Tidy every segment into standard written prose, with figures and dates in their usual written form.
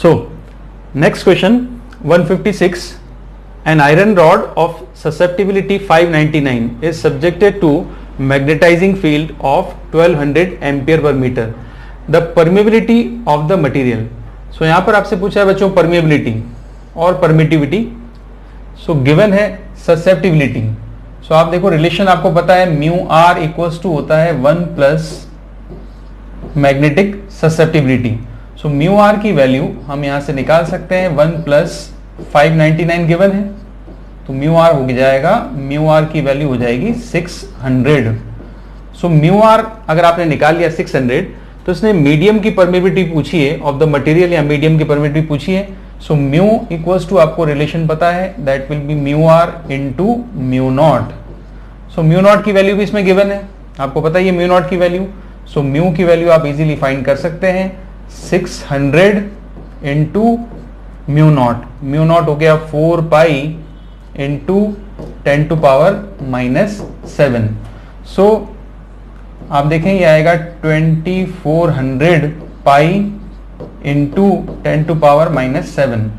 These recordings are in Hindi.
So next question 156. An iron rod of susceptibility 599 is subjected to magnetizing field of 1200 ampere per meter. The permeability of the material. So यहाँ पर आपसे पूछा है बच्चों permeability और permittivity. So given है susceptibility. So आप देखो रिलेशन आपको पता है म्यू आर इक्वल्स टू होता है 1 plus magnetic susceptibility. So mu r की वैल्यू हम यहां से निकाल सकते हैं 1 प्लस 599 गिवन है, तो म्यू आर हो जाएगा, म्यू आर की वैल्यू हो जाएगी 600. सो म्यू आर अगर आपने निकाल लिया 600, तो इसने मीडियम की परमेबिलिटी पूछी है ऑफ द मटेरियल या मीडियम की परमेबिलिटी पूछी है. सो म्यू इक्वल्स टू आपको रिलेशन पता है that will be mu R into mu naught. So mu naught की वैल्यू भी इसमें गिवन है, आपको पता है म्यू नॉट की वैल्यू. सो म्यू की वैल्यू आप इजीली फाइंड कर सकते हैं 600 into mu naught. Mu naught हो गया 4 पाई इंटू 10 टू पावर -7. सो आप देखें ये आएगा 2400 पाई इंटू 10 टू पावर -7.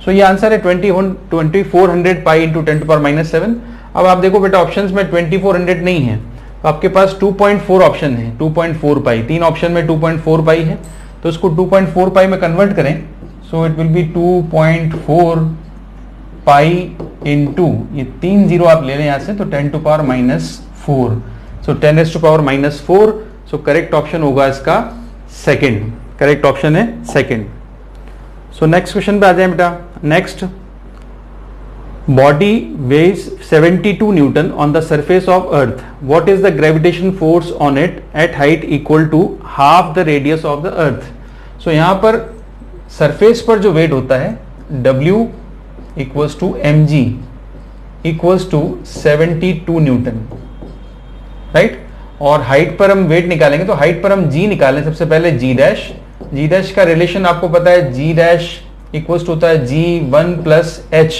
सो ये आंसर है 2400 पाई इंटू 10 टू पावर -7. अब आप देखो बेटा ऑप्शंस में 2400 नहीं है, तो आपके पास 2.4 ऑप्शन है. 2.4 पाई, तीन ऑप्शन में 2.4 पाई है, तो इसको 2.4 पाई में कन्वर्ट करें. So it will be 2.4 pi into ये 3 जीरो आप ले लें यहां से, तो 10 to power -4. So 10 to power -4. So correct option होगा इसका सेकेंड. करेक्ट ऑप्शन है सेकेंड. सो नेक्स्ट क्वेश्चन पे आ जाए बेटा. Next, body weighs 72 Newton on the surface of earth. What is the gravitation force on it at height equal to half the radius of the earth? So यहाँ पर सरफेस पर जो वेट होता है W equals to mg equals to 72 newton, right. और हाइट पर हम वेट निकालेंगे, तो हाइट पर हम g निकालें सबसे पहले. g डैश का रिलेशन आपको पता है, g डैश इक्वल्स टू होता है g1 प्लस h.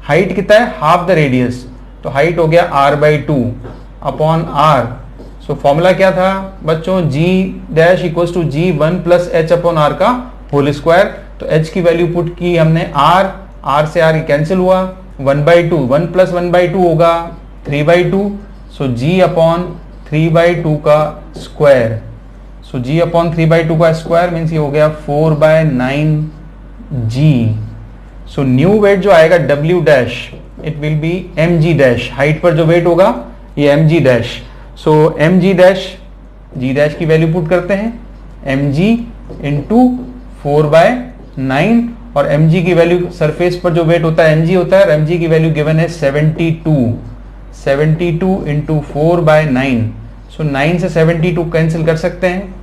हाइट कितना है, हाफ द रेडियस, तो हाइट हो गया r/2 upon r. So formula क्या था बच्चों, g dash equals to g1 plus h upon r का होल स्क्वायर. तो h की वैल्यू पुट की हमने r से r कैंसिल हुआ, 1/2, 1 प्लस 1/2 होगा 3/2. सो g अपॉन 3/2 का स्क्वायर. सो g अपॉन 3/2 का स्क्वायर मीन्स ये हो गया 4/9g. सो न्यू वेट जो आएगा W dash, it will be mg dash. Height पर जो वेट होगा ये mg डैश. सो mg डैश, g डैश की वैल्यू पुट करते हैं mg इंटू 4/9, और mg की वैल्यू सरफेस पर जो वेट होता है mg होता है, और mg की वैल्यू गिवन है 72 इंटू 4/9. सो 9 से 72 कैंसिल कर सकते हैं.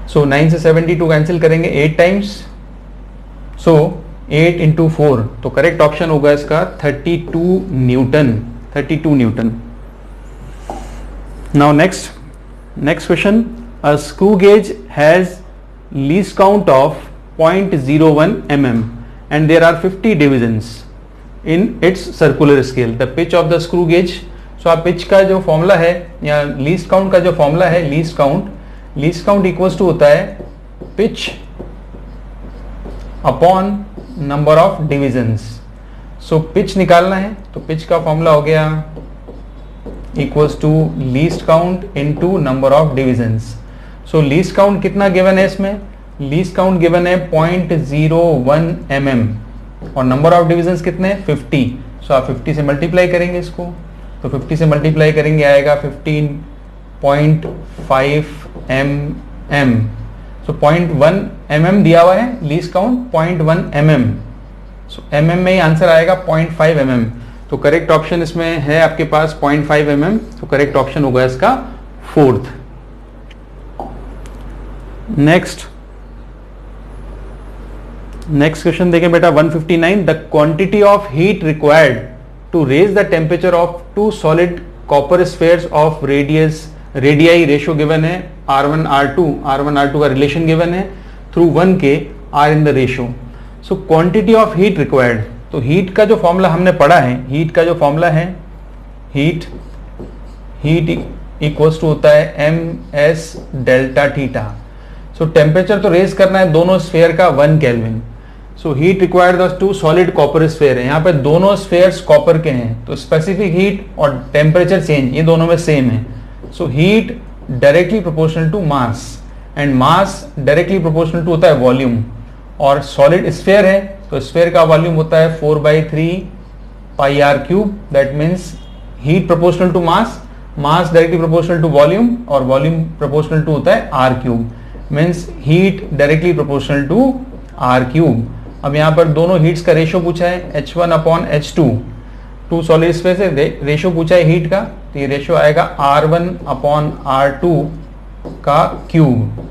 सो 9 से 72 कैंसिल करेंगे 8 टाइम्स. सो 8 इंटू 4, तो करेक्ट ऑप्शन होगा इसका 32 Newton. Now next question. A screw gauge has least count of 0.01 mm and there are 50 divisions in its circular scale. The pitch of the screw gauge. So आप पिच का जो फॉर्मूला है या लीस्ट काउंट का जो फॉर्मूला है, लीस्ट काउंट इक्वल्स टू होता है pitch upon number of divisions. So pitch निकालना है, तो पिच का फॉर्मूला हो गया equals to least count into number of divisions. So least count कितना गिवन है इसमें, लीस्ट काउंट गिवन है 0.01 mm, और नंबर ऑफ डिविजन्स कितने 50. सो आप 50 से मल्टीप्लाई करेंगे इसको, तो 50 से मल्टीप्लाई करेंगे आएगा 15.5 mm. सो 0.1 mm दिया हुआ है लीस्ट काउंट 0.1 mm. सो mm में ही आंसर आएगा 0.5 mm. तो करेक्ट ऑप्शन इसमें है आपके पास 0.5 mm. तो करेक्ट ऑप्शन होगा इसका फोर्थ. नेक्स्ट क्वेश्चन देखें बेटा 159. The quantity of heat required to raise the temperature of 2 solid copper spheres of radii ratio given है R1 R2 का रिलेशन गिवन है through 1K R in the ratio. So quantity of heat required, तो हीट का जो फॉर्मूला हमने पढ़ा है, हीट का जो फॉर्मूला है हीट इक्वल्स टू होता है ms delta theta. So temperature तो रेज करना है दोनों स्फेयर का 1 kelvin. So heat required the two solid copper sphere है, यहाँ पे दोनों स्फेयर्स कॉपर के हैं, तो स्पेसिफिक हीट और टेम्परेचर चेंज ये दोनों में सेम है। So heat directly proportional to mass and mass directly proportional to होता है वॉल्यूम, और सॉलिड स्फेयर है तो स्फेयर का वॉल्यूम होता है 4/3 pi r cube. That means heat proportional to mass, mass directly proportional to volume और वॉल्यूम प्रोपोर्शनल टू होता है r cube, means heat directly proportional to r cube. अब यहाँ पर दोनों हीट्स का रेशो पूछा है H1/H2, टू सॉलिड स्फेयर से रेशो पूछा है हीट का, तो ये रेशो आएगा R1/R2 का क्यूब।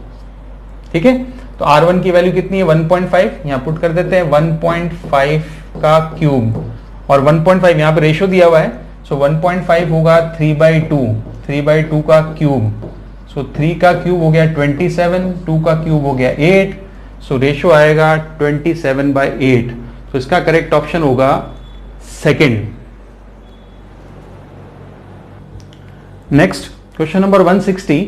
ठीक है, तो R1 की वैल्यू कितनी है 1.5, यहाँ पुट कर देते हैं 1.5 का क्यूब, और 1.5 यहाँ पे रेशो दिया हुआ है, सो 1.5 होगा 3/2 का क्यूब। सो 3 का क्यूब हो गया 27, 2 का क्यूब हो गया 8, सो रेशो आएगा 27/8। तो इसका करेक्ट ऑप्शन होगा second. Next question number 160,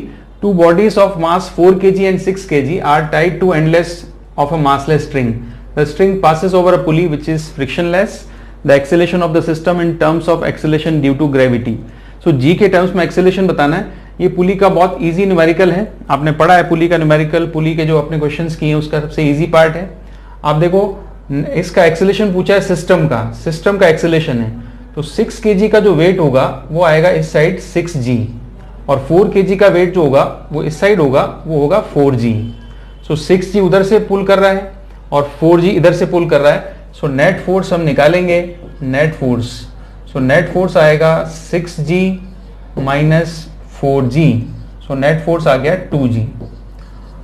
two bodies of mass 4 kg and 6 kg are tied to endless of a massless string. The string passes over a pulley which is frictionless. The acceleration of the system in terms of acceleration due to gravity. So G के टर्म्स में एक्सेलेरेशन बताना है। ये पुली का बहुत इजी न्यूमेरिकल है, आपने पढ़ा है पुली का न्यूमेरिकल, पुली के जो अपने क्वेश्चंस किए हैं उसका सबसे इजी पार्ट है। आप देखो इसका एक्सेलेरेशन पूछा है सिस्टम का एक्सेलेरेशन है, तो 6 kg का जो वेट होगा वो आएगा इस साइड 6g, और 4 kg का वेट जो होगा वो इस साइड होगा, वो होगा 4g। सो 6g उधर से पुल कर रहा है और 4g इधर से पुल कर रहा है, सो नेट फोर्स हम निकालेंगे, net force, so net force आएगा 6g minus 4g, so net force आ गया 2g।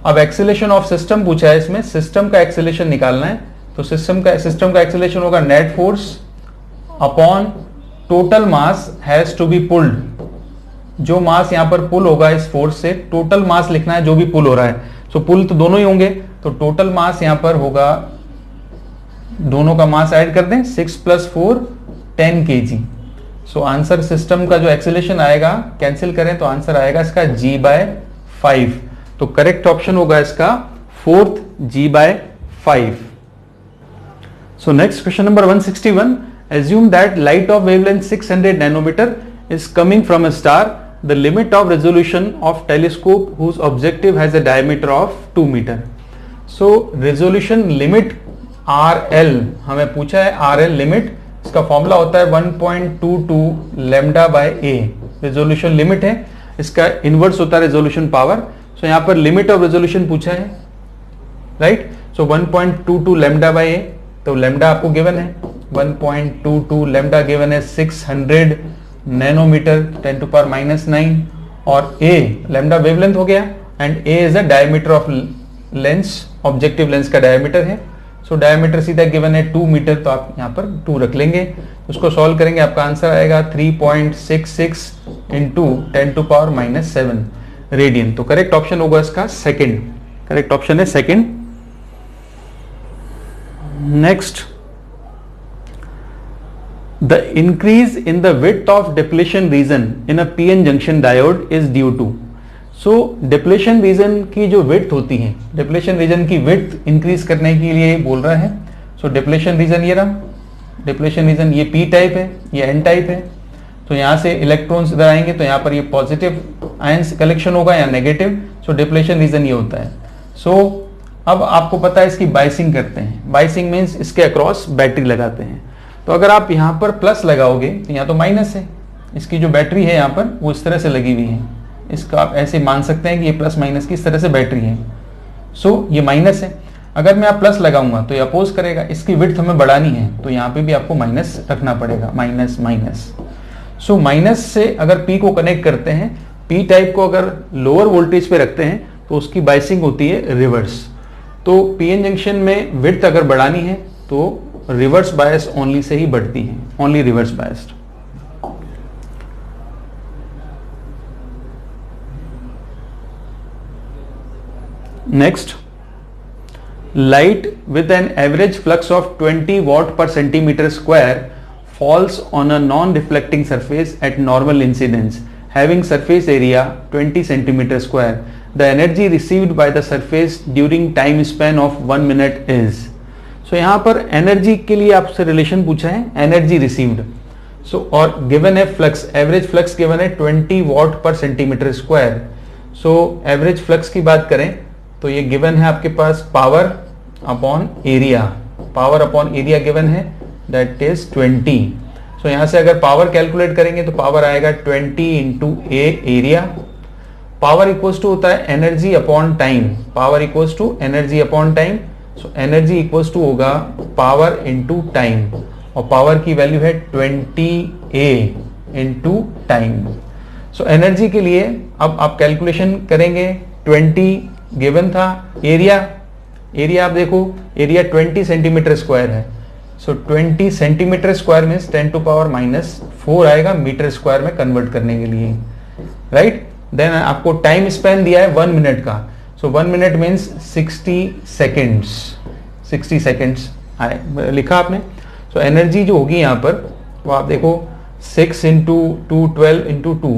अब एक्सेलेरेशन ऑफ सिस्टम पूछा है, इसमें सिस्टम का एक्सेलेरेशन निकालना है, तो सिस्टम का एक्सेलेरेशन होगा net force upon total mass has to be pulled. जो मास यहां पर पुल होगा इस फोर्स से, टोटल मास लिखना है जो भी पुल हो रहा है, सो पुल तो दोनों ही होंगे, तो टोटल मास यहां पर होगा, दोनों का मास ऐड कर दें, 6 + 4 10 kg। सो आंसर सिस्टम का जो एक्सेलेरेशन आएगा, कैंसिल करें तो आंसर आएगा इसका g/5। तो करेक्ट ऑप्शन होगा इसका fourth g/5। So next question number 161, assume that light of wavelength 600 nanometer is coming from a star. The limit of resolution of telescope whose objective has a diameter of 2 meter. So resolution limit RL हमें पूछा है, RL लिमिट, इसका फॉर्मूला होता है 1.22 λ/a। रेजोल्यूशन लिमिट है, इसका इनवर्स होता है रेजोल्यूशन पावर। सो यहाँ पर लिमिट ऑफ रेजोल्यूशन पूछा है, राइट। सो 1.22 λ/a, तो लैम्डा आपको गिवन है 1.22 लैम्डा गिवन है 600 नैनोमीटर 10⁻⁹, और a लैम्डा वेवलेंथ हो गया, and a is the diameter of lens, objective lens का डायमीटर है। सो डायमीटर सीधा गिवन है 2 मीटर, तो आप यहाँ पर 2 रख लेंगे, उसको सॉल्व करेंगे, आपका आंसर आएगा 3.66 इंटू 10⁻⁷ रेडियन। तो करेक्ट ऑप्शन होगा इसका सेकंड, करेक्ट ऑप्शन है second. Next, the increase in the width of depletion region in a PN junction diode is due to। so depletion region की जो width होती है, depletion region की width increase करने के लिए बोल रहा है। so depletion region ये रहा, depletion region ये P टाइप है, ये N टाइप है, तो यहाँ से इलेक्ट्रॉन्स इधर आएंगे, तो यहाँ पर ये पॉजिटिव आयंस कलेक्शन होगा या नेगेटिव। सो डिप्लेशन रीजन ये होता है। सो अब आपको पता है इसकी बाइसिंग करते हैं, बाइसिंग मीन्स इसके अक्रॉस बैटरी लगाते हैं। तो अगर आप यहाँ पर प्लस लगाओगे तो यहाँ तो माइनस है, इसकी जो बैटरी है यहाँ पर वो इस तरह से लगी हुई है, इसका आप ऐसे मान सकते हैं कि ये प्लस माइनस की इस तरह से बैटरी है। सो ये माइनस है, अगर मैं आप प्लस लगाऊंगा तो ये अपोज करेगा, इसकी विड्थ हमें बढ़ानी है तो यहाँ पे भी आपको माइनस रखना पड़ेगा, माइनस माइनस। सो माइनस से अगर पी को कनेक्ट करते हैं, पी टाइप को अगर लोअर वोल्टेज पे रखते हैं तो उसकी बाइसिंग होती है रिवर्स। तो पीएन जंक्शन में विड्थ अगर बढ़ानी है तो रिवर्स बायस ओनली से ही बढ़ती है, only reverse biased. Next, light with an average flux of 20 watt per centimeter square falls on a non-reflecting surface at normal incidence having surface area 20 centimeter square. The energy received by the surface during time span of 1 minute is. So यहाँ पर एनर्जी के लिए आपसे रिलेशन पूछा है, एनर्जी रिसीव्ड। सो और गिवन है फ्लक्स, एवरेज फ्लक्स गिवन है 20 वॉट पर centimetre square. So average flux की बात करें तो ये गिवन है आपके पास power upon area, power upon area given है, दैट इज 20। सो यहां से अगर पावर कैलकुलेट करेंगे तो पावर आएगा 20 into a area. Power equals to होता है energy upon time, power equals to energy upon time. So energy equals to होगा पावर इंटू टाइम, और पावर की वैल्यू है 20A into time. So energy के लिए अब आप कैलकुलेशन करेंगे, 20 गिवन था, एरिया आप देखो, एरिया 20 सेंटीमीटर स्क्वायर है। So 20 centimetre square means 10 to power -4 आएगा मीटर स्क्वायर में कन्वर्ट करने के लिए, राइट। देन आपको टाइम स्पैन दिया है 1 मिनट का। So 1 minute means 60 seconds, 60 seconds लिखा आपने। सो एनर्जी जो होगी यहाँ पर वो आप देखो 6 इंटू 2 12 इंटू 2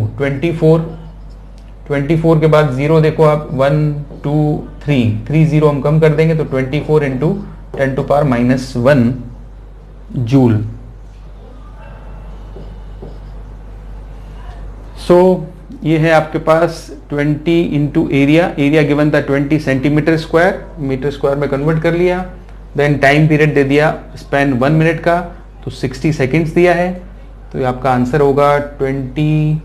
24 के बाद 0 देखो आप 1 2 3 0 हम कम कर देंगे तो 24 इंटू 10 टू पावर -1 जूल। सो ये है आपके पास 20 इंटू एरिया गिवन था 20 सेंटीमीटर स्क्वायर, मीटर स्क्वायर में कन्वर्ट कर लिया। देन टाइम पीरियड दे दिया स्पैन 1 मिनट का, तो 60 सेकेंड्स दिया है। तो ये आपका आंसर होगा 20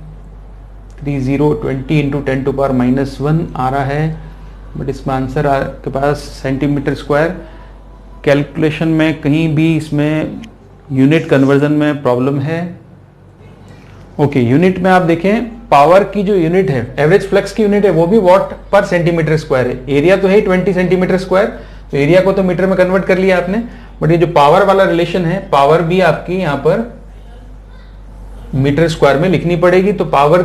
इंटू 10 टू पावर -1 आ रहा है, बट इसमें आंसर आपके पास सेंटीमीटर स्क्वायर। कैलकुलेशन में कहीं भी इसमें यूनिट कन्वर्जन में प्रॉब्लम है। ओके, यूनिट में आप देखें पावर की जो यूनिट है, एवरेज फ्लक्स की यूनिट है, वो भी वॉट पर सेंटीमीटर स्क्वायर है। एरिया तो है 20 सेंटीमीटर स्क्वायर, तो एरिया को तो मीटर में कन्वर्ट कर लिया आपने, बट ये जो पावर वाला रिलेशन है, पावर भी आपकी यहाँ पर मीटर स्क्वायर में लिखनी पड़ेगी। तो पावर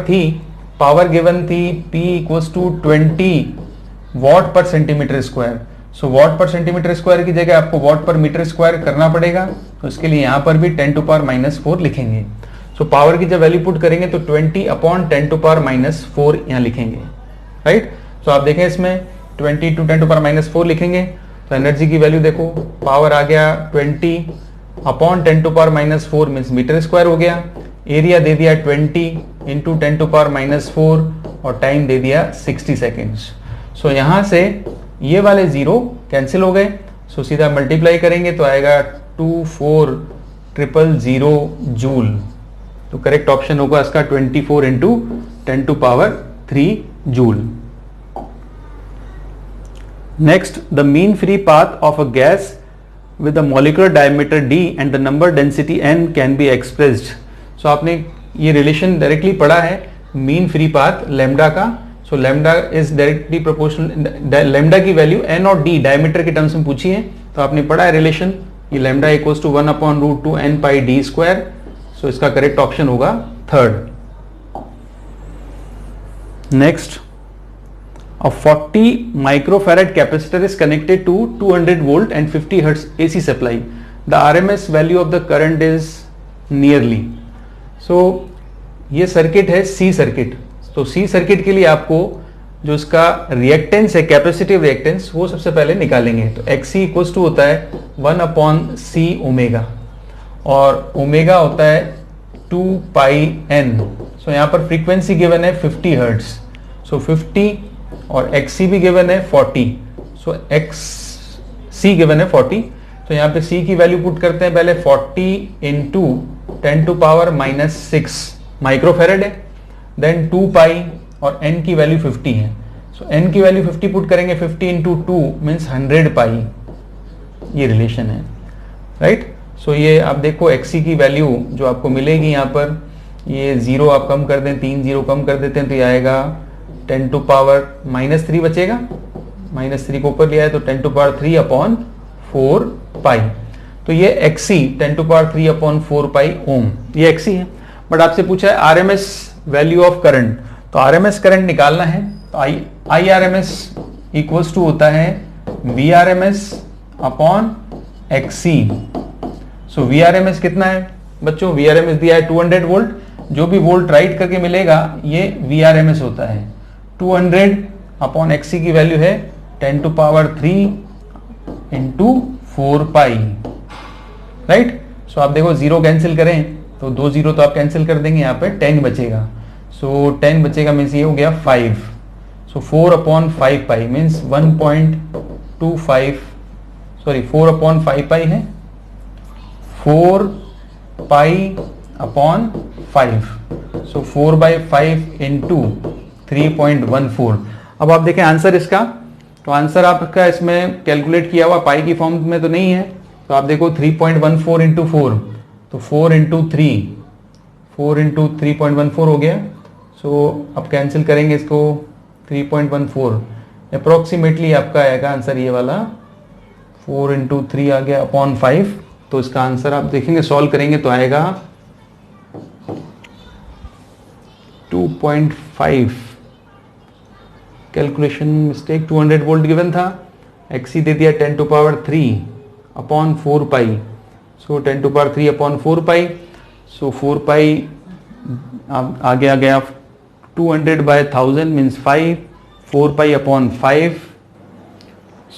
गिवन थी P इक्वल्स टू 20 वॉट पर सेंटीमीटर स्क्वायर। सो वॉट पर सेंटीमीटर स्क्वायर की जगह आपको वॉट पर मीटर स्क्वायर करना पड़ेगा, तो इसके लिए यहां पर भी 10 टू पावर -4 लिखेंगे। सो पावर की जब वैल्यू पुट करेंगे तो 20 अपॉन 10 टू पावर -4 यहां लिखेंगे, राइट। सो आप देखें इसमें 20 टू 10 टू पावर -4 लिखेंगे तो एनर्जी की वैल्यू देखो, पावर आ गया 20 upon 10 to power -4 means metre square हो गया। एरिया दे दिया 20 इंटू 10 टू पावर -4 और टाइम दे दिया 60 सेकेंड्स। सो यहां से ये वाले 0 कैंसिल हो गए। सो सीधा मल्टीप्लाई करेंगे तो आएगा 24,000 जूल। तो करेक्ट ऑप्शन होगा इसका 24 into 10 to power 3 joule. Next, the mean free path of a gas with a molecular diameter d and the number density n can be expressed। सो आपने ये रिलेशन डायरेक्टली पढ़ा है मीन फ्री पाथ लैम्डा का। So lambda is directly proportional, lambda की वैल्यू n और d डायमीटर के टर्म्स में पूछी है, तो आपने पढ़ा है रिलेशन, ये lambda equals to 1/√2 n pi d square. So इसका करेक्ट ऑप्शन होगा third. Next, a 40 microfarad capacitor is connected to 200 volt and 50 hertz AC supply. The RMS value of the current is nearly। So ये सर्किट है C सर्किट। तो C सर्किट के लिए आपको जो इसका रिएक्टेंस है, कैपेसिटिव रिएक्टेंस, वो सबसे पहले निकालेंगे। तो XC इक्वल्स टू होता है 1/C ओमेगा, और ओमेगा होता है 2 पाई n। सो यहाँ पर फ्रीक्वेंसी गिवन है 50 हर्ट्ज। सो 50 और XC भी गिवन है 40। सो XC गिवन है 40, तो यहाँ पे C की वैल्यू पुट करते हैं पहले 40 इंटू 10 टू पावर -6 माइक्रोफेरेड है। देन 2 पाई और n की वैल्यू 50 है। सो n की वैल्यू 50 पुट करेंगे, 50 इंटू 2 मीन्स 100 पाई, ये रिलेशन है, राइट। सो ये आप देखो XC की वैल्यू जो आपको मिलेगी यहाँ पर, ये 0 आप कम कर दें, 3 0 कम कर देते हैं तो ये आएगा 10 टू पावर -3 बचेगा, -3 को ऊपर लिया है तो 10 टू पावर 3/4 पाई। तो ये XC 10 टू पावर 3/4 पाई ओम, ये XC है। बट आपसे पूछा है RMS वैल्यू ऑफ करंट, तो RMS करंट निकालना है तो IRMS इक्वल्स टू होता है VRMS अपॉन XC। सो VRMS कितना है बच्चों, VRMS दिया है 200 वोल्ट, जो भी वोल्ट राइट करके मिलेगा ये VRMS होता है। 200 अपॉन एक्सी की वैल्यू है 10 to power 3 into 4 pi, right. So आप देखो 0 कैंसिल करें तो 2 0 तो आप कैंसिल कर देंगे, यहाँ पे 10 बचेगा। सो 10 बचेगा मीन्स ये हो गया 5। सो 4 अपॉन 5 पाई मीन्स 1.25, सॉरी 4 अपॉन 5 पाई है, 4 पाई अपॉन 5। सो 4/5 इंटू 3.14। अब आप देखें आंसर इसका, तो आंसर आपका इसमें कैलकुलेट किया हुआ पाई की फॉर्म में तो नहीं है, तो आप देखो 3.14 इंटू 4, तो 4 इंटू 3.14 हो गया। सो अब कैंसिल करेंगे इसको, 3.14 अप्रोक्सीमेटली आपका आएगा आंसर ये वाला, 4 इंटू 3 आ गया अपॉन 5। तो इसका आंसर आप देखेंगे सॉल्व करेंगे तो आएगा 2.5। कैलकुलेशन मिस्टेक, 200 वोल्ट गिवन था, एक्सी दे दिया 10 to power 3 upon 4 pi. So 10 to power 3 upon 4 pi. So 4 pi आगे आ गया 200/1000 means 5, 4 pi upon 5।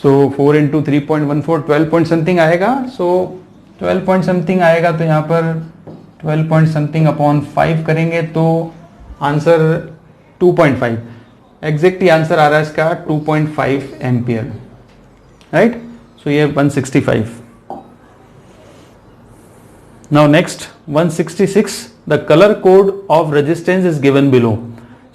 So 4 into 3.14 12 point something आएगा। सो 12 पॉइंट समथिंग आएगा, तो यहाँ पर 12 पॉइंट समथिंग अपॉन 5 करेंगे तो आंसर 2.5 एग्जैक्टली आंसर आ रहा है इसका 2.5 एम्पियर, राइट। सो ये 165। Now next 166, the colour code of resistance is given below.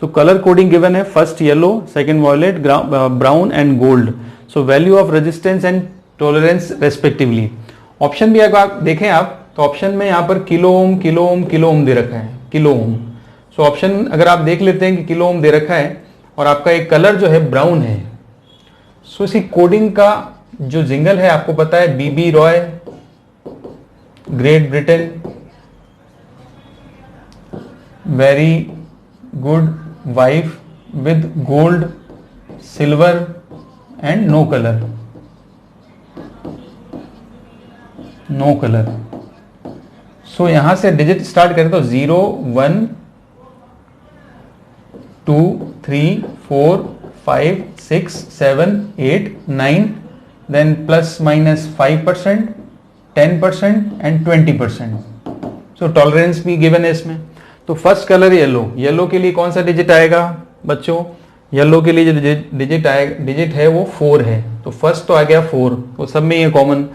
So colour coding given है, first yellow, second violet, brown and gold. So value of resistance and tolerance respectively. Option भी अगर आप देखें आप तो ऑप्शन में यहाँ पर kilo ohm kilo ohm kilo ohm दे रखा है, किलो ओम। सो ऑप्शन अगर आप देख लेते हैं कि किलो ओम दे रखा है और आपका एक कलर जो है ब्राउन है। सो इसी कोडिंग का जो जिंगल है आपको पता है, B B Roy, Great Britain, very good wife with gold, silver and no colour, no colour. So यहां से डिजिट स्टार्ट करें तो 0 1 2 3 4 5 6 7 8 9, then plus minus 5%, 10% and 20%। So tolerance भी गिवन है इसमें। तो फर्स्ट कलर येलो, येलो के लिए कौन सा डिजिट आएगा बच्चों? येलो के लिए जो डिजिट है वो 4 है, तो फर्स्ट तो आ गया 4, तो सब में ये कॉमन।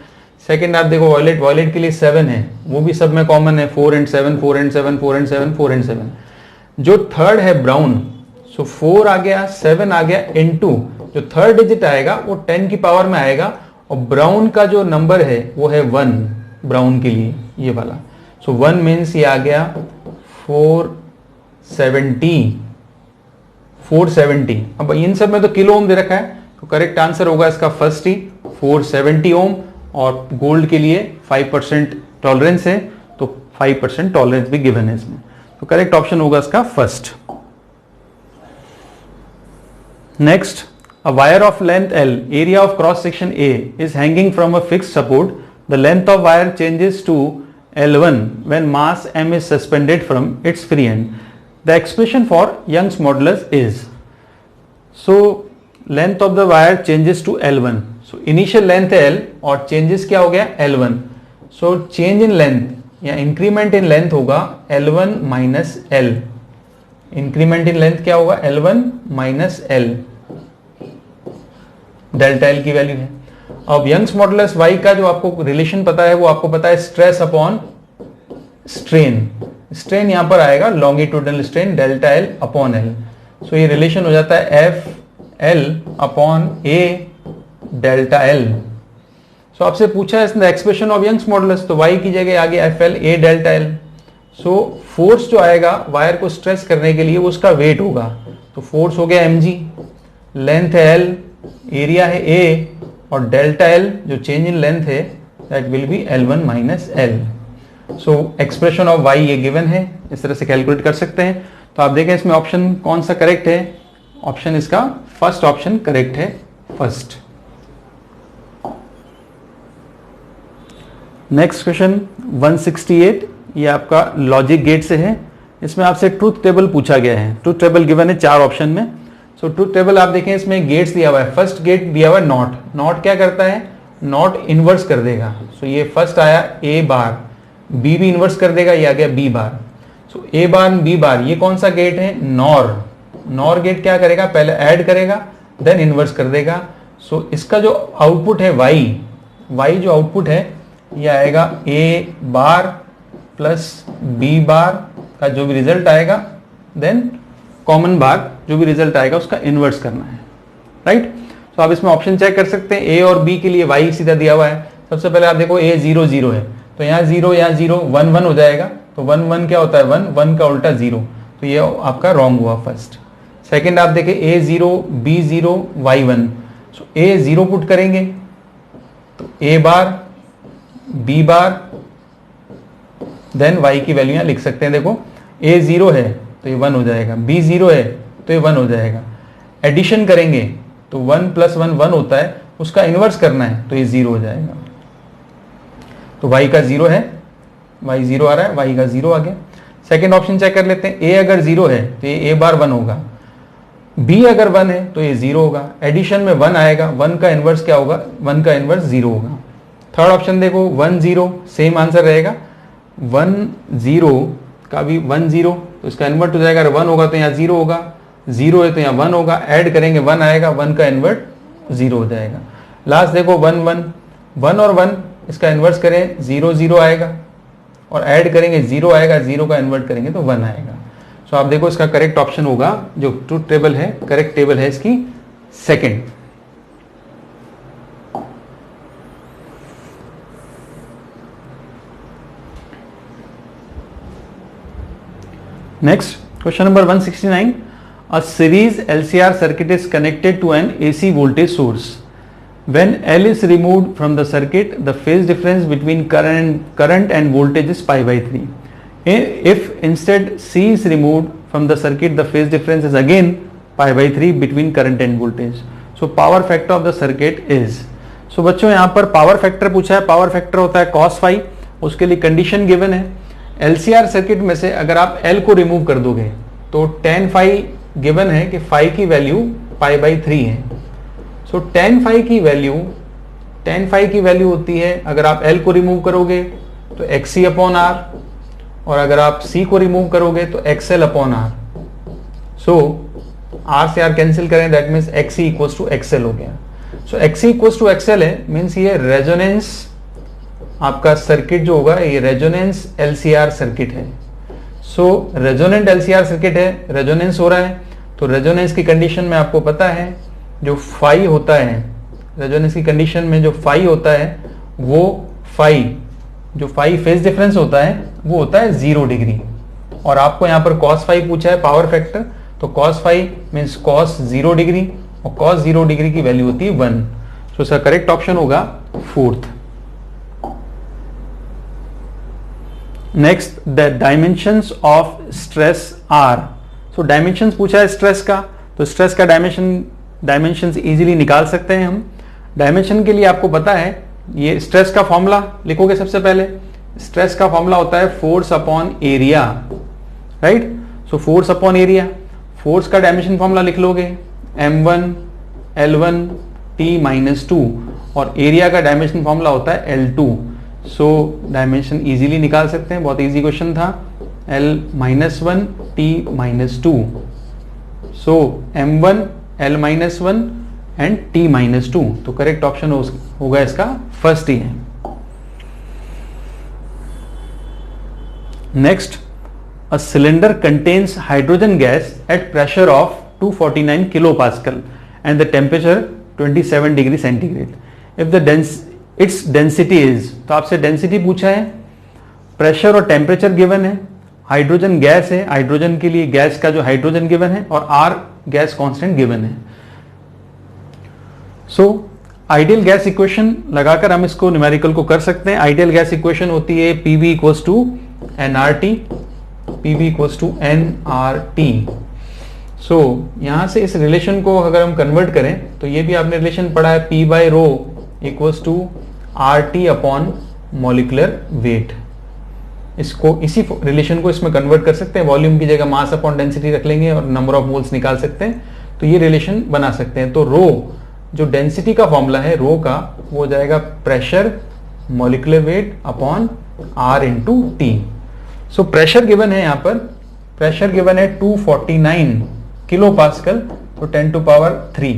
सेकंड आप देखो वॉयलेट, वॉयलेट के लिए 7 है, वो भी सब में कॉमन है, 4 and 7 4 and 7 4 and 7 4 and 7। जो थर्ड है ब्राउन, सो 4 आ गया, 7 आ गया, इनटू जो थर्ड डिजिट आएगा वो 10 की पावर में आएगा, और ब्राउन का जो नंबर है वो है 1 ब्राउन के लिए, ये वाला। सो 1 मीन्स ये आ गया 470। अब इन सब में तो किलो ओम दे रखा है, तो करेक्ट आंसर होगा इसका फर्स्ट ही, 470 ओम। और गोल्ड के लिए 5% टॉलरेंस है, तो 5% टॉलरेंस भी गिवन है इसमें, तो करेक्ट ऑप्शन होगा इसका first. Next, a wire of length L, area of cross section A is hanging from a fixed support. The length of wire changes to L1 when mass M is suspended from its free end. The expression for Young's modulus is, so length of the wire changes to L1. So initial length है L और changes क्या हो गया L1. So change in length या increment in length होगा L1 minus L. Increment in length क्या होगा L1 minus L. Delta L की वैल्यू है। अब यंग्स मॉडुलस वाई का जो आपको रिलेशन पता है वो आपको पता है स्ट्रेस अपॉन स्ट्रेन। स्ट्रेन यहां पर आएगा longitudinal strain delta L upon L. So ये रिलेशन हो जाता है F L upon A delta L. So आपसे पूछा है एक्सप्रेशन ऑफ यंग्स मॉडुलस, तो वाई की जगह आ गया F L A delta L. So force जो आएगा वायर को स्ट्रेच करने के लिए वो उसका वेट होगा, तो फोर्स हो गया mg, लेंथ है l, एरिया है a, और डेल्टा l जो चेंज इन लेंथ है that will B L1 minus L। So expression of y ये गिवन है, इस तरह से कैलकुलेट कर सकते हैं। तो आप देखें इसमें ऑप्शन कौन सा करेक्ट है, ऑप्शन इसका फर्स्ट ऑप्शन करेक्ट है, फर्स्ट। नेक्स्ट क्वेश्चन 168, ये आपका लॉजिक गेट से है। इसमें आपसे ट्रूथ टेबल पूछा गया है। ट्रूथ टेबल गिवन है 4 ऑप्शन में। सो ट्रुथ टेबल आप देखें, इसमें गेट्स दिया हुआ है। फर्स्ट गेट दिया हुआ है नॉट। नॉट क्या करता है? नॉट इन्वर्स कर देगा। सो ये फर्स्ट आया ए बार, बी भी इन्वर्स कर देगा, ये आ गया बी बार। सो ए बार बी बार, ये कौन सा गेट है? नॉर। नॉर गेट क्या करेगा? पहले ऐड करेगा देन इन्वर्स कर देगा। सो इसका जो आउटपुट है वाई, वाई जो आउटपुट है ये आएगा ए बार प्लस बी बार का जो भी रिजल्ट आएगा, देन कॉमन भाग जो भी रिजल्ट आएगा उसका इन्वर्स करना है, राइट। तो आप इसमें ऑप्शन चेक कर सकते हैं। ए और बी के लिए वाई सीधा दिया हुआ है। सबसे पहले आप देखो ए 0 0 है, तो यहाँ 0 यहाँ 0 1 1 हो जाएगा। तो 1 1 क्या होता है? 1 1 का उल्टा 0, तो ये आपका रॉन्ग हुआ फर्स्ट। सेकंड आप देखें ए 0 बी 0 वाई 1। सो ए 0 पुट करेंगे तो ए बार बी बार देन वाई की वैल्यू यहाँ लिख सकते हैं। देखो ए 0 है तो ये 1 हो जाएगा, बी 0 है तो ये 1 हो जाएगा। एडिशन करेंगे तो 1 + 1 1 होता है, उसका इन्वर्स करना है तो ये 0 हो जाएगा। तो y का 0 है, y 0 आ रहा है, y का 0 आ गया। सेकेंड ऑप्शन चेक कर लेते हैं। a अगर 0 है तो ये a बार 1 होगा, b अगर 1 है तो ये 0 होगा। एडिशन में 1 आएगा, 1 का इन्वर्स क्या होगा? 1 का इन्वर्स 0 होगा। थर्ड ऑप्शन देखो 1 0, सेम आंसर रहेगा। 1 0 का भी 1 0, तो इसका इन्वर्ट हो जाएगा। 1 होगा तो यहाँ 0 होगा, 0 है तो यहाँ 1 होगा। ऐड करेंगे 1 आएगा, 1 का इन्वर्ट 0 हो जाएगा। लास्ट देखो 1 1, 1 और 1 इसका इन्वर्स करें 0 0 आएगा, और ऐड करेंगे 0 आएगा, 0 का इन्वर्ट करेंगे तो 1 आएगा। सो आप देखो इसका करेक्ट ऑप्शन होगा, जो ट्रुथ टेबल है, करेक्ट टेबल है इसकी second. Next, question number 169. A series LCR circuit is connected to an AC voltage source. When L is removed from the circuit, the phase difference between current and voltage is pi/3. If instead C is removed from the circuit, the phase difference is again pi/3 between current and voltage. So power factor of the circuit is. So बच्चों यहाँ पर पावर फैक्टर पूछा है। पावर फैक्टर होता है cos phi, उसके लिए कंडीशन गिवन है। LCR सर्किट में से अगर आप L को रिमूव कर दोगे तो tan phi गिवन है कि phi की वैल्यू pi/3 है। सो tan phi की वैल्यू होती है, अगर आप L को रिमूव करोगे तो XC/R, और अगर आप C को रिमूव करोगे तो XL/R। सो R से R कैंसिल करें, दैट मीन्स XC = XL हो गया। सो XC = XL है, मीन्स ये रेजोनेंस आपका सर्किट जो होगा ये रेजोनेंस LCR सर्किट है। सो रेजोनेंट LCR सर्किट है, रेजोनेंस हो रहा है, तो रेजोनेंस की कंडीशन में आपको पता है जो फाई होता है, रेजोनेंस की कंडीशन में जो फाई होता है वो जो फाई फेज डिफरेंस होता है वो होता है 0 डिग्री। और आपको यहाँ पर cos phi पूछा है पावर फैक्टर, तो cos phi means cos 0 degree, और cos 0 डिग्री की वैल्यू होती है 1। सो इसका करेक्ट ऑप्शन होगा fourth. Next, the dimensions of stress are. So dimensions पूछा है स्ट्रेस का, तो स्ट्रेस का डायमेंशंस इजीली निकाल सकते हैं हम। डायमेंशन के लिए आपको पता है, ये स्ट्रेस का फॉर्मूला लिखोगे सबसे पहले। स्ट्रेस का फॉर्मूला होता है force upon area, right. So force upon area, force का डायमेंशन फॉर्मूला लिख लोगे m1 L1 T-2, और एरिया का डायमेंशन फॉर्मूला होता है L2। सो डायमेंशन इजीली निकाल सकते हैं, बहुत इजी क्वेश्चन था। L-1 T-2, so m1 L-1 and T-2, तो करेक्ट ऑप्शन होगा इसका फर्स्ट ही है। Next, a cylinder contains hydrogen gas at pressure of 249 kilopascal and the temperature 27 degree centigrade. If the its density is, तो आपसे डेंसिटी पूछा है, प्रेशर और टेम्परेचर गिवन है, हाइड्रोजन गैस है, हाइड्रोजन के लिए गैस का जो हाइड्रोजन गिवन है, और आर गैस कांस्टेंट गिवन है। सो आइडियल गैस इक्वेशन लगाकर हम इसको न्यूमेरिकल को कर सकते हैं। आइडियल गैस इक्वेशन होती है PV = nRT, PV = nRT। सो यहां से इस रिलेशन को अगर हम कन्वर्ट करें तो ये भी आपने रिलेशन पढ़ा है, P/ρ = RT upon molecular weight. इसको इसी रिलेशन को इसमें कन्वर्ट कर सकते हैं। वॉल्यूम की जगह मास अपॉन डेंसिटी रख लेंगे और नंबर ऑफ मोल्स निकाल सकते हैं। तो ये रिलेशन बना सकते हैं। तो रो जो डेंसिटी का फॉर्मूला है रो का, वो हो जाएगा pressure molecular weight upon R into T. So pressure given है, यहाँ पर प्रेशर गिवन है 249 किलो पास्कल, तो 10 to power 3।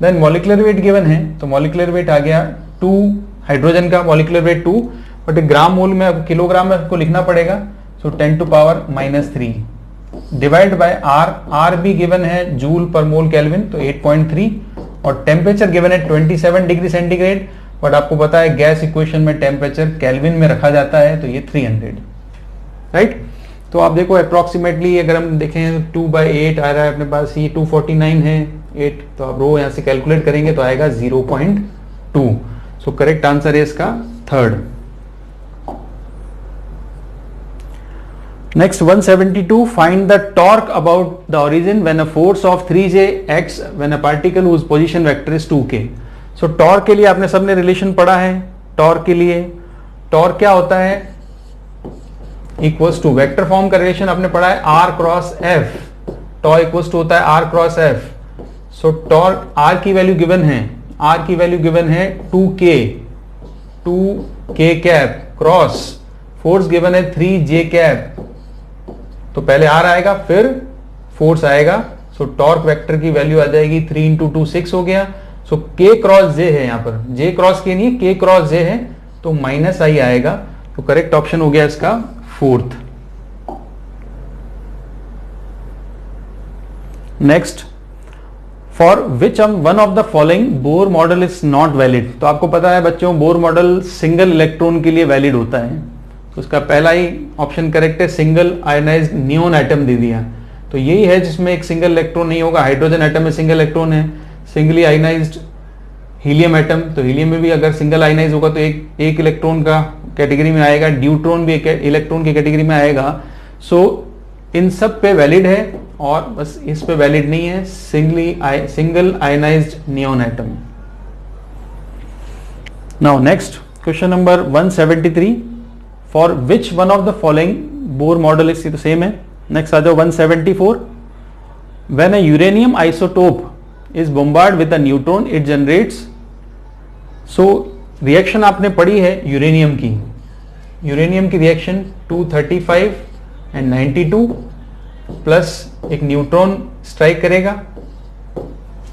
Then molecular weight given है, तो मॉलिक्यूलर वेट आ गया 2, हाइड्रोजन का molecular weight 2, but gram mole में किलोग्राम में आपको लिखना पड़ेगा, so 10 to power -3 divide by R भी गिवन है जूल पर मोल केल्विन, तो 8.3, और टेम्परेचर गिवन है 27 डिग्री सेंटीग्रेड, बट आपको पता है गैस इक्वेशन में टेम्परेचर केल्विन में रखा जाता है, तो ये 300, राइट। तो आप देखो अप्रोक्सीमेटली अगर हम देखें 2/8 आ रहा है अपने पास, ये 249 है 8, तो आप रो यहां से कैलकुलेट करेंगे तो आएगा 0.2। सो करेक्ट आंसर है इसका third. Next 172, find the torque about the origin when a force of 3J acts when a particle whose position vector is 2K। So torque के लिए आपने सबने रिलेशन पढ़ा है। टॉर्क के लिए टॉर्क क्या होता है, इक्वल्स टू वेक्टर फॉर्म का रिलेशन आपने पढ़ा है R cross F। Tau equals to होता है R cross F। So torque R की वैल्यू गिवन है, R की वैल्यू गिवन है 2K cap cross force given है 3J कैप। तो पहले R आएगा फिर फोर्स आएगा, सो टॉर्क वेक्टर की वैल्यू आ जाएगी 3 इंटू 2 6 हो गया। सो K क्रॉस J है, यहाँ पर J क्रॉस K नहीं, K क्रॉस J है, तो -I आएगा। तो करेक्ट ऑप्शन हो गया इसका fourth. Next, for which one of the following Bohr model is not valid. तो आपको पता है बच्चों बोर मॉडल सिंगल इलेक्ट्रॉन के लिए वैलिड होता है, तो उसका पहला ही ऑप्शन करेक्ट है, सिंगल आयनाइज्ड नियोन एटम दे दिया। तो यही है जिसमें एक सिंगल इलेक्ट्रॉन नहीं होगा। हाइड्रोजन एटम में सिंगल इलेक्ट्रॉन है, सिंगली आयनाइज्ड हीलियम एटम, तो हीलियम में भी अगर सिंगल आयनाइज होगा तो एक इलेक्ट्रॉन का कैटेगरी में आएगा, ड्यूट्रॉन भी एक इलेक्ट्रॉन की कैटेगरी में आएगा। सो इन सब पे वैलिड है, और बस इस पे वैलिड नहीं है, single ionised neon atom. Now next question number 173, for which one of the following Bohr model is, तो सेम है। नेक्स्ट आ जाओ 174, when a uranium isotope is bombard with a neutron it generates. So reaction आपने पढ़ी है यूरेनियम की रिएक्शन 235 एंड 92 प्लस एक न्यूट्रॉन स्ट्राइक करेगा,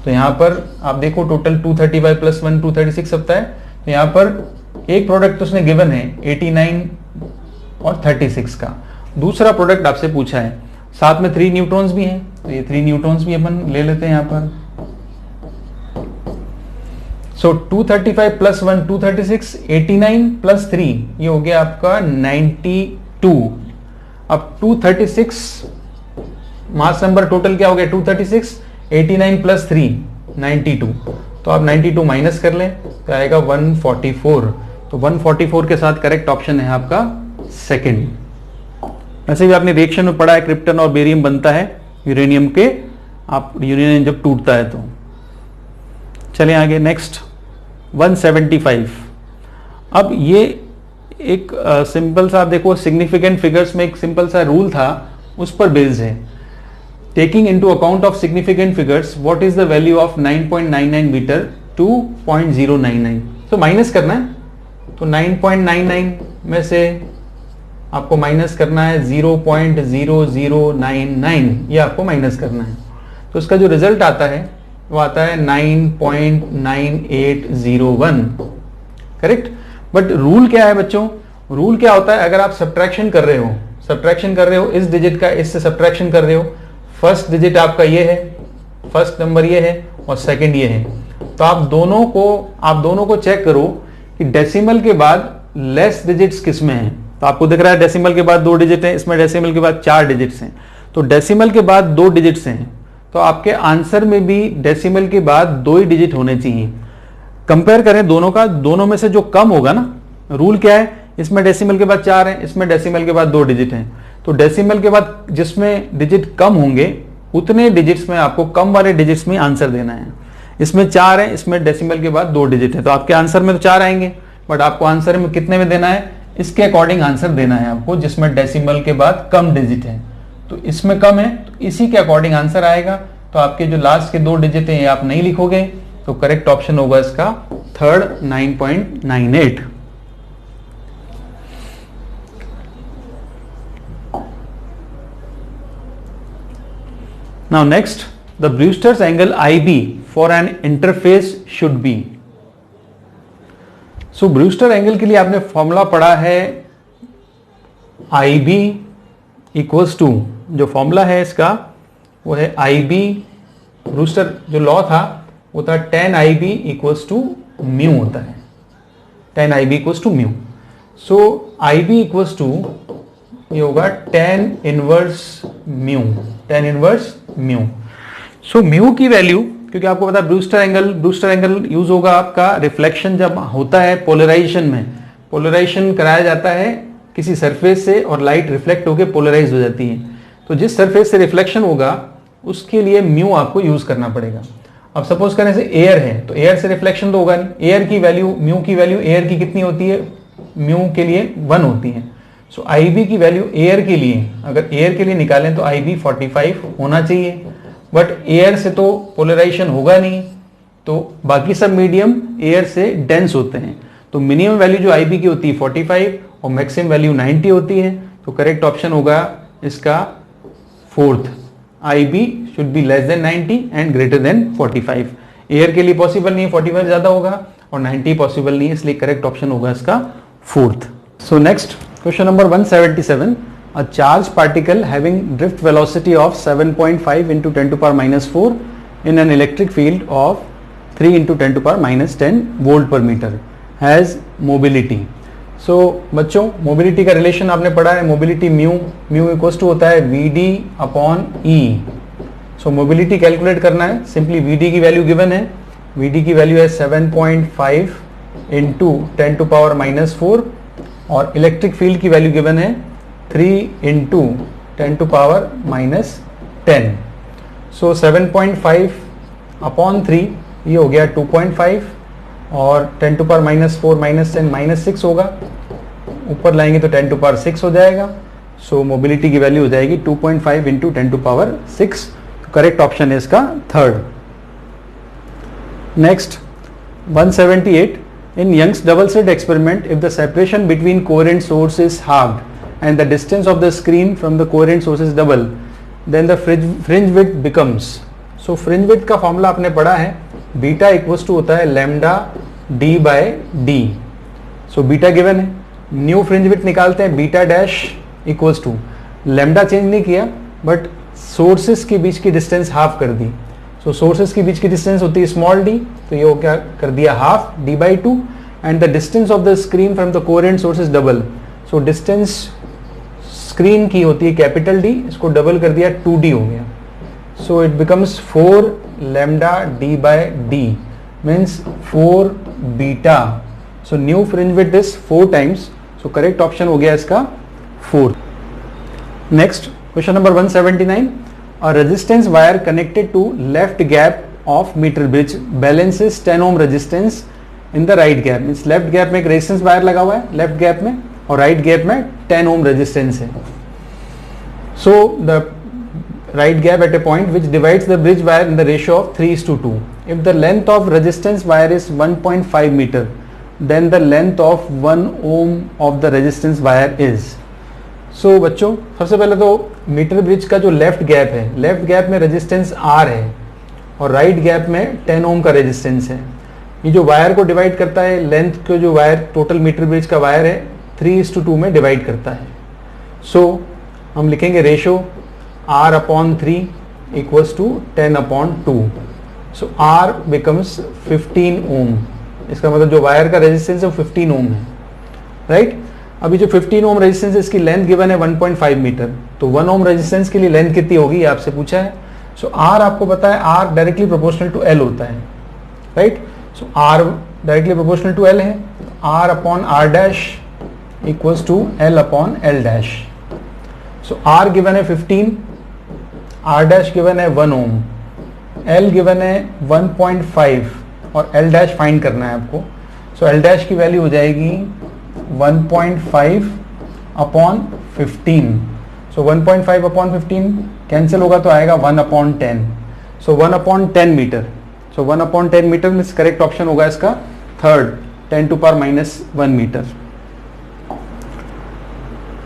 तो यहां पर आप देखो टोटल 235 प्लस 1 236 होता है। तो यहां पर एक प्रोडक्ट उसने गिवन है 89 और 36 का, दूसरा प्रोडक्ट आपसे पूछा है, साथ में 3 न्यूट्रॉन्स भी हैं, तो ये 3 न्यूट्रॉन्स भी अपन ले लेते हैं यहां पर। सो 235 प्लस 1 236, 89 प्लस 3 ये हो गया आपका 92। अब 236 मास नंबर टोटल क्या हो गया 236, 89 प्लस 3 92, तो आप 92 माइनस कर लें तो आएगा 144। तो 144 के साथ करेक्ट ऑप्शन है आपका सेकंड। वैसे भी आपने रिएक्शन में पढ़ा है क्रिप्टन और बेरियम बनता है यूरेनियम के, आप यूरेनियम जब टूटता है तो। चलें आगे नेक्स्ट 175। अब ये एक सिंपल सा आप देखो सिग्निफिकेंट फिगर्स में एक सिंपल सा रूल था, उस पर बेस्ड है। Taking into account of significant figures what is the value of 9.99 metre 2.099। तो माइनस करना है, तो 9.99 में से आपको माइनस करना है 0.0099, ये आपको माइनस करना है। तो उसका जो रिजल्ट आता है वो आता है 9.9801, करेक्ट। बट रूल क्या है बच्चों, रूल क्या होता है, अगर आप सब्ट्रैक्शन कर रहे हो इस डिजिट का इससे सब्ट्रैक्शन कर रहे हो, फर्स्ट डिजिट आपका ये है, फर्स्ट नंबर ये है और सेकंड ये है, तो आप दोनों को चेक करो कि डेसिमल के बाद लेस डिजिट्स किस में हैं। तो आपको दिख रहा है डेसिमल के बाद 2 डिजिट हैं, इसमें डेसिमल के बाद 4 डिजिट्स हैं, तो डेसिमल के बाद 2 डिजिट्स हैं, तो आपके आंसर में भी डेसिमल के बाद 2 ही डिजिट होने चाहिए। कंपेयर करें दोनों का, दोनों में से जो कम होगा ना, रूल क्या है, इसमें डेसिमल के बाद 4 है, इसमें डेसिमल के बाद 2 डिजिट हैं, तो डेसिमल के बाद जिसमें डिजिट कम होंगे उतने डिजिट्स में आपको कम वाले डिजिट्स में आंसर देना है। इसमें 4 है, इसमें डेसिमल के बाद 2 डिजिट है, तो आपके आंसर में तो 4 आएंगे, बट आपको आंसर में कितने में देना है, इसके अकॉर्डिंग आंसर देना है आपको, जिसमें डेसिमल के बाद कम डिजिट है। तो इसमें कम है तो इसी के अकॉर्डिंग आंसर आएगा। तो तो आपके जो लास्ट के 2 डिजिट हैं आप नहीं लिखोगे, तो करेक्ट ऑप्शन होगा इसका third 9.98। Now next, the Brewster's angle IB for an interface should be. So Brewster angle के लिए आपने फॉर्मूला पढ़ा है IB इक्वल्स टू, जो फॉर्मूला है इसका वो है IB, ब्रूस्टर जो लॉ था वो था tan IB equals to mu होता है, tan IB equals to mu. So IB equals to ये होगा tan inverse mu, tan inverse mu. So mu की वैल्यू, क्योंकि आपको पता है ब्रूस्टर एंगल यूज होगा आपका रिफ्लेक्शन जब होता है पोलराइजेशन में, पोलराइजेशन कराया जाता है किसी सरफेस से और लाइट रिफ्लेक्ट होकर पोलराइज हो जाती है, तो जिस सरफेस से रिफ्लेक्शन होगा उसके लिए म्यू आपको यूज करना पड़ेगा। अब सपोज करने से एयर है तो एयर से रिफ्लेक्शन तो होगा नहीं, एयर की वैल्यू, म्यू की वैल्यू एयर की कितनी होती है, म्यू के लिए 1 होती है। सो IB की वैल्यू एयर के लिए, अगर एयर के लिए निकालें तो IB 45 होना चाहिए, बट एयर से तो पोलराइजेशन होगा नहीं, तो बाकी सब मीडियम एयर से डेंस होते हैं, तो मिनिमम वैल्यू जो IB की होती है 45 और मैक्सिमम वैल्यू 90 होती है, तो करेक्ट ऑप्शन होगा इसका fourth, IB should be less than 90 and greater than 45। Air के लिए पॉसिबल नहीं है, 45 ज्यादा होगा और 90 पॉसिबल नहीं है, इसलिए करेक्ट ऑप्शन होगा इसका fourth. So next question number 177, a charged particle having drift velocity of 7.5 into 10 to power minus 4 in an electric field of 3 into 10 to power minus 10 volt per meter has mobility। so बच्चों मोबिलिटी का रिलेशन आपने पढ़ा है, मोबिलिटी म्यू इक्वल्स टू होता है VD upon E। So mobility calculate करना है, सिंपली VD की वैल्यू गिवन है, VD की वैल्यू है 7.5 इंटू 10 टू पावर माइनस 4 और इलेक्ट्रिक फील्ड की वैल्यू गिवन है 3 into 10 to power minus 10। So 7.5 upon 3 ये हो गया 2.5 और 10 to power minus 4 minus 10 minus 6 होगा, ऊपर लाएंगे तो 10 टू पावर 6 हो जाएगा। सो मोबिलिटी की वैल्यू हो जाएगी 2.5 into 10 to power 6। Correct option है इसका third. Next 178, in Young's double slit experiment, if the separation between coherent source is halved and the distance of the screen from the coherent source is double, then the fringe width becomes। so fringe width का फॉर्मूला आपने पढ़ा है, बीटा इक्वल्स टू होता है lambda d by d। So beta given है, न्यू फ्रिंज विड्थ निकालते हैं, beta dash equals to, lambda change नहीं किया बट सोर्सेस के बीच की डिस्टेंस हाफ कर दी। तो सोर्सेस के बीच की डिस्टेंस होती है स्मॉल d, तो ये हो क्या कर दिया half d by 2 and the distance of the screen from the coherent source is double. So distance screen की होती है कैपिटल D, इसको डबल कर दिया 2d हो गया। So it becomes 4 lambda d by d means 4 beta. So new fringe width is 4 times, so correct option हो गया इसका 4। Next question number 179, a resistance wire connected to left gap of meter bridge balances 10 ohm resistance in the right gap। Means left gap में एक रेजिस्टेंस वायर लगा हुआ है लेफ्ट गैप में और राइट गैप में 10 ohm रेजिस्टेंस है। So the right gap at a point which divides the bridge wire in the ratio of 3:2। if the length of resistance wire is 1.5 meter then the length of 1 ohm of the resistance wire is। सो बच्चों सबसे पहले तो मीटर ब्रिज का जो लेफ्ट गैप है, लेफ्ट गैप में रेजिस्टेंस R है और राइट गैप में 10 ओम का रेजिस्टेंस है। ये जो वायर को डिवाइड करता है, लेंथ को जो वायर टोटल मीटर ब्रिज का वायर है 3:2 में डिवाइड करता है। सो हम लिखेंगे ratio R upon 3 equals to 10 upon 2। So R becomes 15 ohm, इसका मतलब जो वायर का रेजिस्टेंस है वो 15 ओम है, राइट। अभी जो 15 ओम रेजिस्टेंस है इसकी लेंथ गिवन है 1.5 मीटर, तो 1 ओम रेजिस्टेंस के लिए लेंथ कितनी होगी आपसे पूछा है। सो R आपको पता है R directly proportional to L होता है, right. So R directly proportional to L है, R upon R dash equals to L upon L dash. So R given है 15, R डैश गिवन है 1 ओम, L गिवन है 1.5 और L डैश फाइंड करना है आपको। सो L डैश की वैल्यू हो जाएगी 1.5 अपॉन 15। सो 1.5 अपॉन 15 कैंसिल होगा तो आएगा 1 upon 10। So 1/10 metre, so 1/10 metre means correct option होगा इसका third, 10⁻⁻1 metre.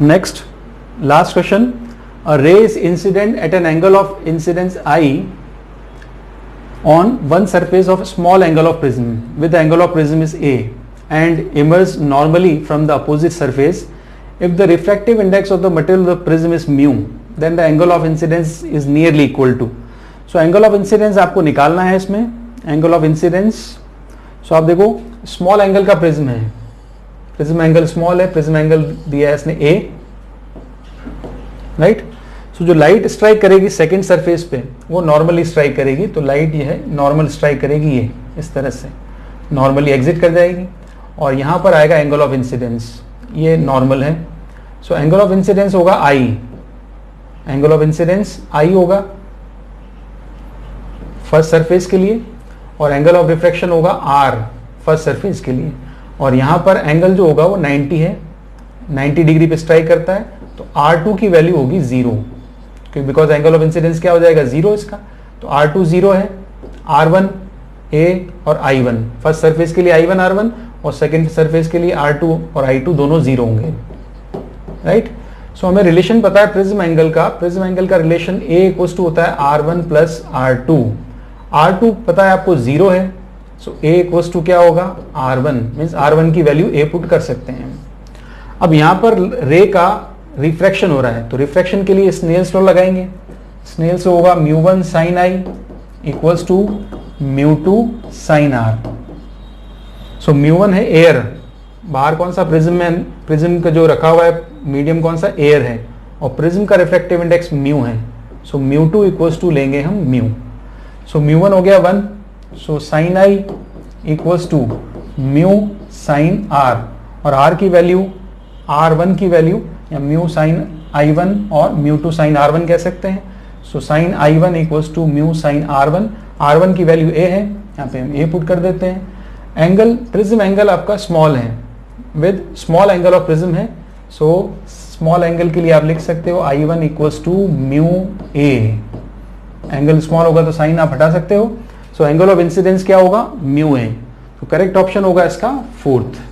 Next last question. A ray is incident at an angle of incidence I on one surface of small angle of prism with the angle of prism is A and emerges normally from the opposite surface. If the refractive index of the material of the prism is mu, then the angle of incidence is nearly equal to. So angle of incidence आपको निकालना है इसमें. angle of incidence, so आप देखो small angle का prism है, prism angle small है, prism angle दिया है इसने A, राइट. सो जो लाइट स्ट्राइक करेगी सेकंड सरफेस पे वो नॉर्मली स्ट्राइक करेगी, तो लाइट ये है नॉर्मल स्ट्राइक करेगी, ये इस तरह से नॉर्मली एग्जिट कर जाएगी और यहाँ पर आएगा एंगल ऑफ इंसिडेंस, ये नॉर्मल है. सो एंगल ऑफ इंसिडेंस होगा आई, एंगल ऑफ इंसिडेंस आई होगा फर्स्ट सरफेस के लिए और एंगल ऑफ रिफ्रैक्शन होगा आर फर्स्ट सरफेस के लिए. और यहाँ पर एंगल जो होगा वो 90 है, 90 डिग्री पे स्ट्राइक करता है, तो R2 की वैल्यू होगी 0, क्योंकि बिकॉज एंगल ऑफ इंसिडेंस क्या हो जाएगा 0 इसका, तो R2 0 है. R1 A और I1 फर्स्ट सरफेस के लिए I1 R1 और सेकंड सरफेस के लिए R2 और I2 दोनों 0 होंगे, राइट. सो हमें रिलेशन पता है प्रिज्म एंगल का, प्रिज्म एंगल का रिलेशन A इक्वल्स टू होता है R1 प्लस R2. R2 पता है आपको 0 है, सो A इक्वल्स टू क्या होगा R1, मीन्स R1 की वैल्यू A पुट कर सकते हैं. अब यहाँ पर रे का रिफ्रैक्शन हो रहा है, तो रिफ्रैक्शन के लिए स्नेल्स लॉ लगाएंगे. स्नेल्स होगा μ1 sin I equals to μ2 sin R. So μ1 है एयर, बाहर कौन सा प्रिज्म में, प्रिज्म का जो रखा हुआ है मीडियम कौन सा एयर है, और प्रिज्म का रिफ्रैक्टिव इंडेक्स म्यू है, सो μ2 इक्वल्स टू लेंगे हम म्यू. सो μ1 हो गया 1, so sin I equals to mu sin R, और R की वैल्यू R1 की वैल्यू या म्यू साइन I1 और μ2 साइन R1 कह सकते हैं. So sine I1 equals to mu sine R1, R1 की वैल्यू A है, यहाँ पे हम A पुट कर देते हैं. एंगल प्रिज्म एंगल आपका स्मॉल है, with small angle of prism है, सो स्मॉल एंगल के लिए आप लिख सकते हो I1 equals to mu A. Angle small होगा तो साइन आप हटा सकते हो. सो एंगल ऑफ इंसिडेंस क्या होगा म्यू A. तो करेक्ट ऑप्शन होगा इसका फोर्थ.